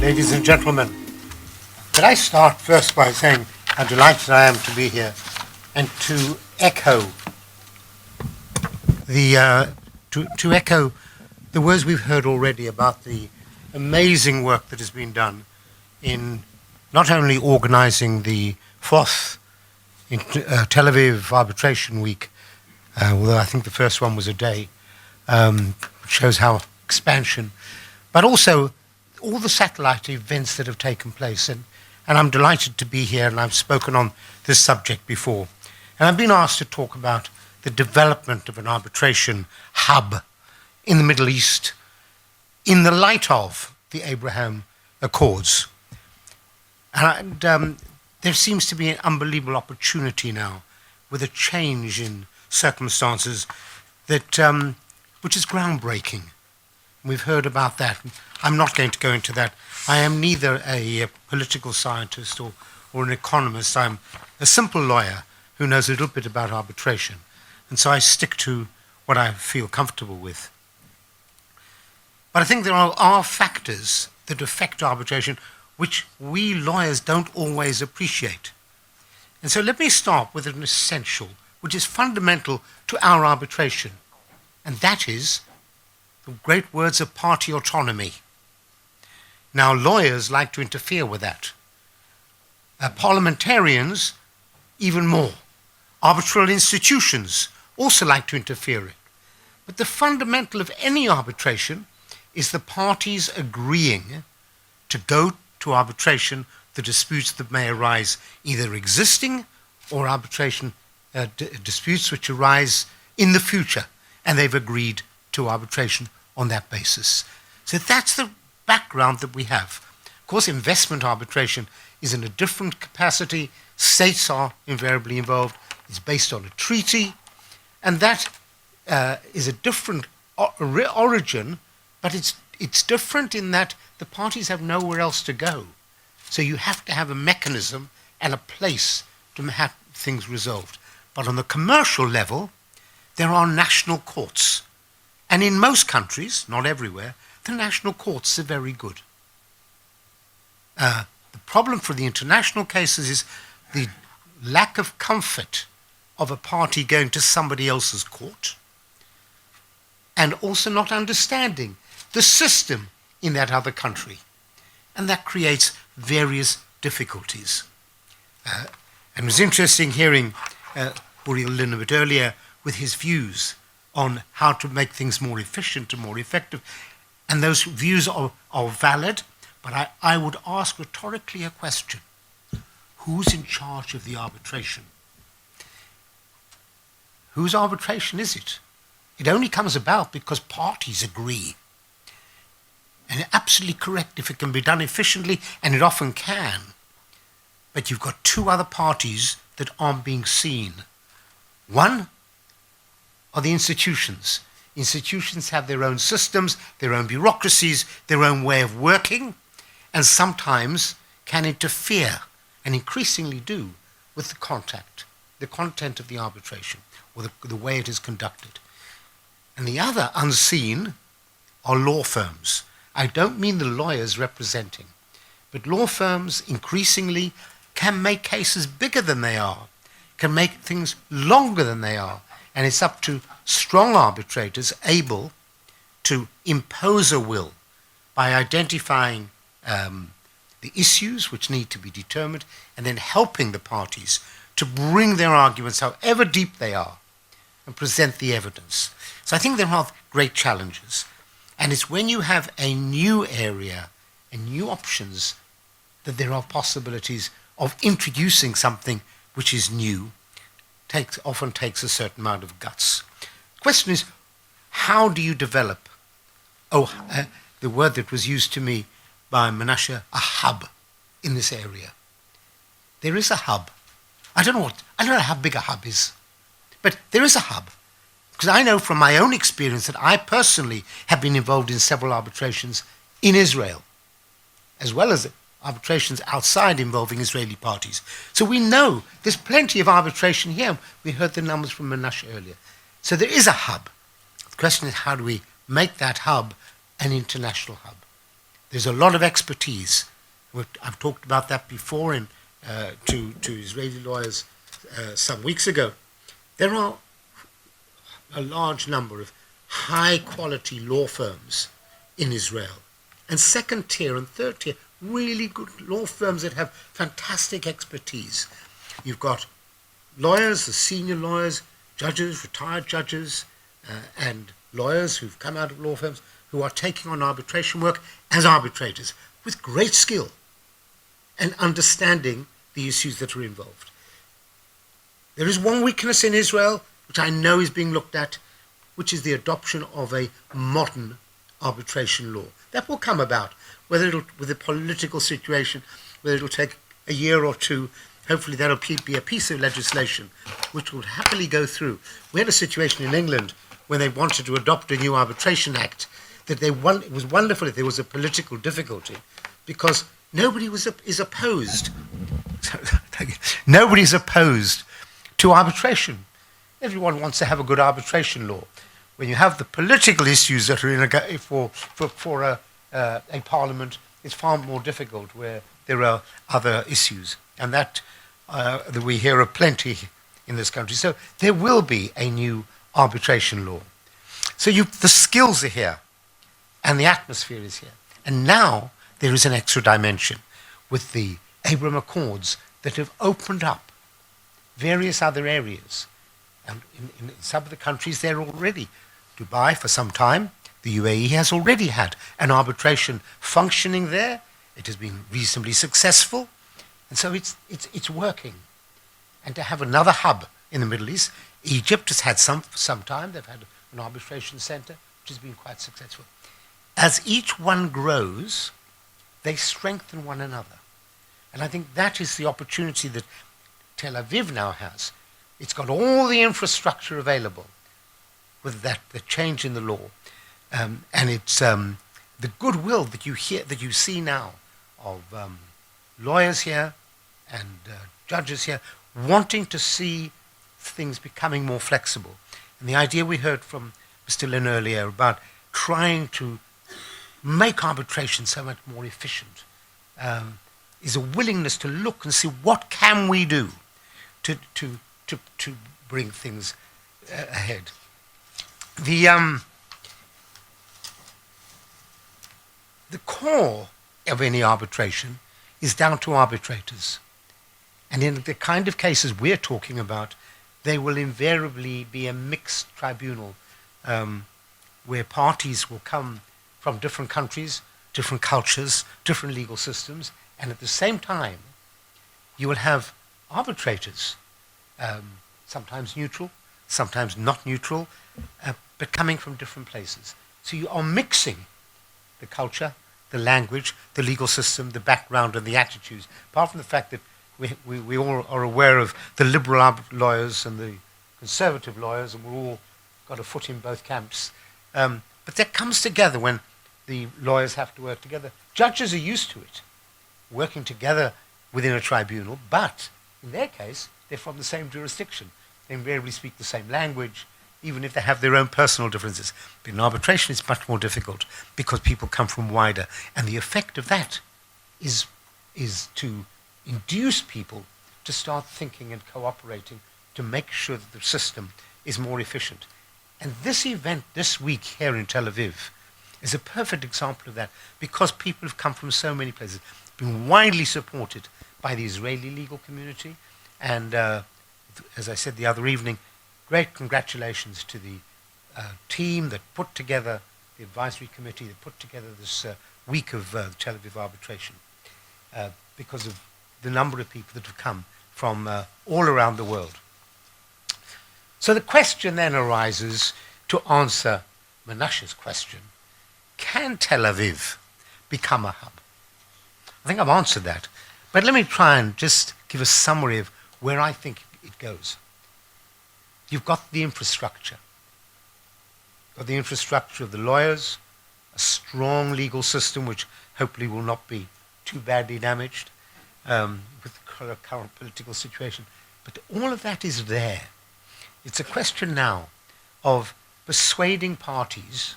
ladies and gentlemen. Could I start first by saying how delighted I am to be here and to echo the words we've heard already about the amazing work that has been done in not only organizing the fourth Tel Aviv Arbitration Week, although I think the first one was a day, which shows how expansion, but also all the satellite events that have taken place. And I'm delighted to be here, and I've spoken on this subject before. And I've been asked to talk about the development of an arbitration hub in the Middle East in the light of the Abraham Accords. And there seems to be an unbelievable opportunity now with a change in circumstances that which is groundbreaking. We've heard about that. I'm not going to go into that. I am neither a political scientist or an economist. I'm a simple lawyer who knows a little bit about arbitration. And so I stick to what I feel comfortable with. But I think there are factors that affect arbitration which we lawyers don't always appreciate. And so let me start with an essential, which is fundamental to our arbitration. And that is the great words of party autonomy. Now, lawyers like to interfere with that. Parliamentarians, even more. Arbitral institutions also like to interfere in it. But the fundamental of any arbitration is the parties agreeing to go to arbitration the disputes that may arise, either existing or arbitration disputes which arise in the future, and they've agreed to arbitration on that basis. So that's the background that we have. Of course, investment arbitration is in a different capacity. States are invariably involved. It's based on a treaty, and that is a different origin, but it's different in that the parties have nowhere else to go. So you have to have a mechanism and a place to have things resolved. But on the commercial level, there are national courts. And in most countries, not everywhere, the national courts are very good. The problem for the international cases is the lack of comfort of a party going to somebody else's court, and also not understanding the system in that other country. And that creates various difficulties. And it was interesting hearing Julian a bit earlier with his views on how to make things more efficient and more effective. And those views are valid, but I would ask rhetorically a question. Who's in charge of the arbitration? Whose arbitration is it? It only comes about because parties agree. And it's absolutely correct if it can be done efficiently, and it often can. But you've got two other parties that aren't being seen. One are the institutions. Institutions have their own systems, their own bureaucracies, their own way of working, and sometimes can interfere, and increasingly do, with the content of the arbitration, or the way it is conducted. And the other, unseen, are law firms. I don't mean the lawyers representing, but law firms increasingly can make cases bigger than they are, can make things longer than they are, and it's up to strong arbitrators able to impose a will by identifying the issues which need to be determined and then helping the parties to bring their arguments, however deep they are, and present the evidence. So I think there are great challenges. And it's when you have a new area and new options that there are possibilities of introducing something which is new. Often takes a certain amount of guts. The question is, how do you develop? The word that was used to me by Menashe, a hub in this area. There is a hub. I don't know how big a hub is, but there is a hub. Because I know from my own experience that I personally have been involved in several arbitrations in Israel, as well as arbitrations outside involving Israeli parties. So we know there's plenty of arbitration here. We heard the numbers from Menashe earlier. So there is a hub. The question is, how do we make that hub an international hub? There's a lot of expertise. I've talked about that before to Israeli lawyers some weeks ago. There are a large number of high-quality law firms in Israel, and second-tier and third-tier, really good law firms that have fantastic expertise. You've got lawyers, the senior lawyers, judges, retired judges, and lawyers who've come out of law firms who are taking on arbitration work as arbitrators with great skill and understanding the issues that are involved. There is one weakness in Israel, which I know is being looked at, which is the adoption of a modern arbitration law. That will come about, whether it'll, with the political situation, whether it'll take a year or two. Hopefully that'll be a piece of legislation which will happily go through. We had a situation in England when they wanted to adopt a new arbitration act that it was wonderful if there was a political difficulty, because nobody is opposed. Nobody's opposed to arbitration. Everyone wants to have a good arbitration law. When you have the political issues that are for a parliament, it's far more difficult where there are other issues, and that we hear of plenty in this country. So there will be a new arbitration law. So the skills are here, and the atmosphere is here. And now there is an extra dimension with the Abraham Accords that have opened up various other areas. And in some of the countries there already. Dubai for some time, the UAE has already had an arbitration functioning there. It has been reasonably successful. And so it's working. And to have another hub in the Middle East, Egypt has had some time. They've had an arbitration center, which has been quite successful. As each one grows, they strengthen one another. And I think that is the opportunity that Tel Aviv now has. It's got all the infrastructure available with the change in the law. And it's the goodwill that you see now of lawyers here and judges here wanting to see things becoming more flexible. And the idea we heard from Mr. Lynn earlier about trying to make arbitration so much more efficient is a willingness to look and see what can we do to bring things ahead. The core of any arbitration is down to arbitrators. And in the kind of cases we're talking about, they will invariably be a mixed tribunal where parties will come from different countries, different cultures, different legal systems, and at the same time, you will have arbitrators, sometimes neutral, sometimes not neutral, but coming from different places. So you are mixing the culture, the language, the legal system, the background, and the attitudes. Apart from the fact that we all are aware of the liberal lawyers and the conservative lawyers, and we've all got a foot in both camps. But that comes together when the lawyers have to work together. Judges are used to it, working together within a tribunal, but in their case, they're from the same jurisdiction. They invariably speak the same language, even if they have their own personal differences. But in arbitration, it's much more difficult because people come from wider. And the effect of that is to induce people to start thinking and cooperating to make sure that the system is more efficient. And this event this week here in Tel Aviv is a perfect example of that, because people have come from so many places, been widely supported by the Israeli legal community. And as I said the other evening, great congratulations to the team that put together, the advisory committee that put together this week of Tel Aviv arbitration, because of the number of people that have come from all around the world. So the question then arises, to answer Menashe's question, can Tel Aviv become a hub? I think I've answered that, but let me try and just give a summary of where I think it goes. You've got the infrastructure. You've got the infrastructure of the lawyers, a strong legal system which hopefully will not be too badly damaged with the current political situation. But all of that is there. It's a question now of persuading parties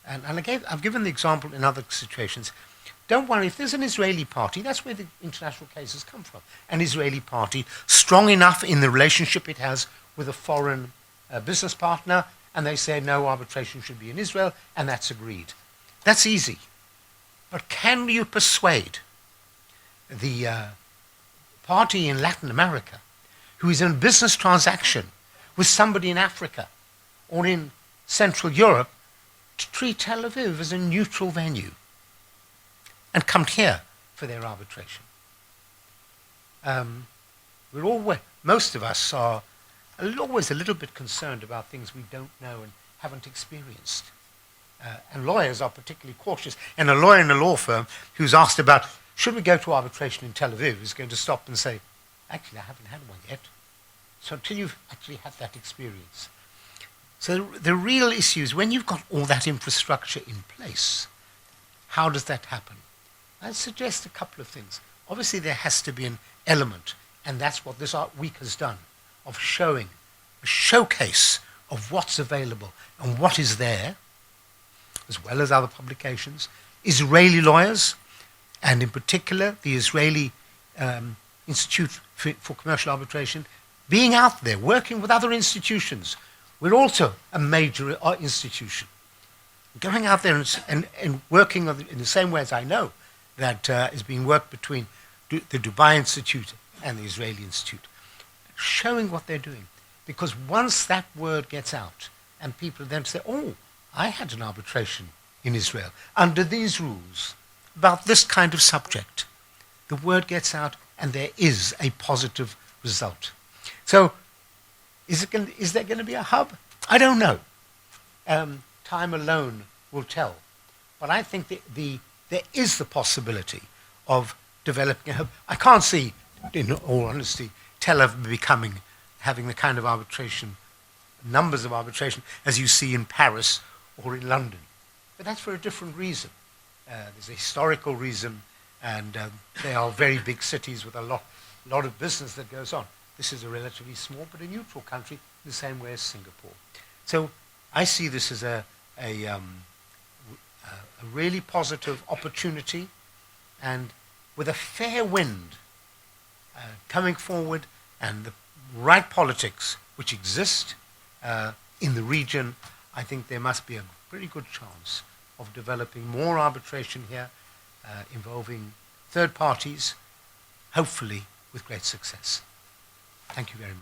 And I've given the example in other situations. Don't worry, if there's an Israeli party, that's where the international cases come from, an Israeli party strong enough in the relationship it has with a foreign business partner, and they say no arbitration should be in Israel, and that's agreed. That's easy. But can you persuade the party in Latin America who is in a business transaction with somebody in Africa or in Central Europe to treat Tel Aviv as a neutral venue and come here for their arbitration? Most of us are always a little bit concerned about things we don't know and haven't experienced. And lawyers are particularly cautious. And a lawyer in a law firm who's asked about, should we go to arbitration in Tel Aviv, is going to stop and say, actually, I haven't had one yet. So until you've actually had that experience. So the real issue is when you've got all that infrastructure in place, how does that happen? I'd suggest a couple of things. Obviously, there has to be an element, and that's what this art week has done, of showing a showcase of what's available and what is there, as well as other publications. Israeli lawyers, and in particular the Israeli Institute for Commercial Arbitration, being out there, working with other institutions. We're also a major institution. Going out there and working in the same way as I know that is being worked between the Dubai Institute and the Israeli Institute, showing what they're doing. Because once that word gets out and people then say, oh, I had an arbitration in Israel under these rules about this kind of subject, the word gets out and there is a positive result. So is there going to be a hub? I don't know. Time alone will tell. But I think there is the possibility of developing a hub. I can't see, in all honesty, Tel Aviv having the kind of arbitration, numbers of arbitration, as you see in Paris or in London. But that's for a different reason. There's a historical reason, and they are very big cities with a lot of business that goes on. This is a relatively small but a neutral country in the same way as Singapore. So I see this as a really positive opportunity, and with a fair wind coming forward and the right politics which exist in the region, I think there must be a pretty good chance of developing more arbitration here involving third parties, hopefully with great success. Thank you very much.